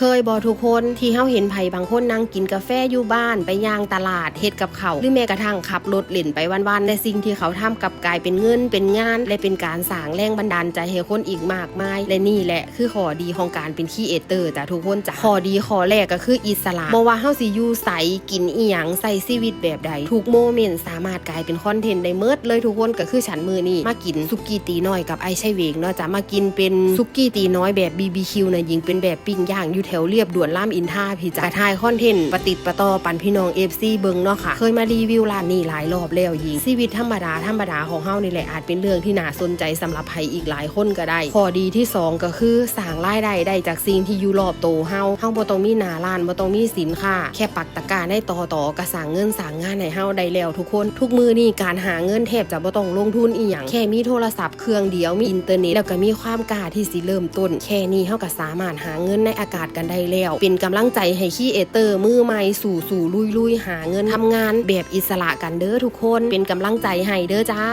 เคยบอทุกคนที่เฮาเห็นไผบางคนนั่งกินกาแฟอยู่บ้านไปย่างตลาดเฮ็ดกับเขาหรือแม้กระทั่งขับรถเล่นไปวันๆแต่สิ่งที่เขาทำกลับกลายเป็นเงินเป็นงานและเป็นการสร้างแรงบันดาลใจให้คนอีกมากมายและนี่แหละคือข้อดีของการเป็นครีเอเตอร์จ้ะทุกคนจ้ะข้อดีข้อแรกก็คืออิสระบ่ว่าเฮาสิอยู่ไสกินอีหยังใส่ชีวิตแบบใดทุกโมเมนต์สามารถกลายเป็นคอนเทนต์ได้เมิดเลยทุกคนก็คือฉันมื้อนี้มากินสุกี้ตีน้อยกับไอ้ไชเวงเนาะจ้ะมากินเป็นสุกี้ตีน้อยแบบ BBQ นะยิงเป็นแบบปิ้งย่างอยู่แถวเรียบด่วนรามอินทราพี่จ้ะถ่ายคอนเทนต์ปะติดปะต่อปันพี่น้อง FC เบิ่งเนาะค่ะเคยมารีวิวร้านนี้หลายรอบแล้วยิงชีวิตธรรมดาของเฮานี่แหละอาจเป็นเรื่องที่น่าสนใจสำหรับใครอีกหลายคนก็ได้ข้อดีที่2ก็คือสร้างรายได้ได้จากสิ่งที่อยู่รอบตัวเฮาบ่ต้องมีหน้าร้านบ่ต้องมีสินค้าแค่ปักตะกร้าในต่อก็สร้างเงินสร้างงานให้เฮาได้แล้วทุกคนทุกมือนี่การหาเงินแทบจะบ่ต้องลงทุนอีหยังแค่มีโทรศัพท์เครื่องเดียวมีอินเทอร์เน็ตแล้วก็มีความกล้าที่สิเริ่มต้นแค่นี้เฮาก็สามารถหาเงินในอากาศกันได้แล้วเป็นกำลังใจให้ครีเอเตอร์มือใหม่สู่ลุยหาเงินทำงานแบบอิสระกันเด้อทุกคนเป็นกำลังใจให้เด้อจ้า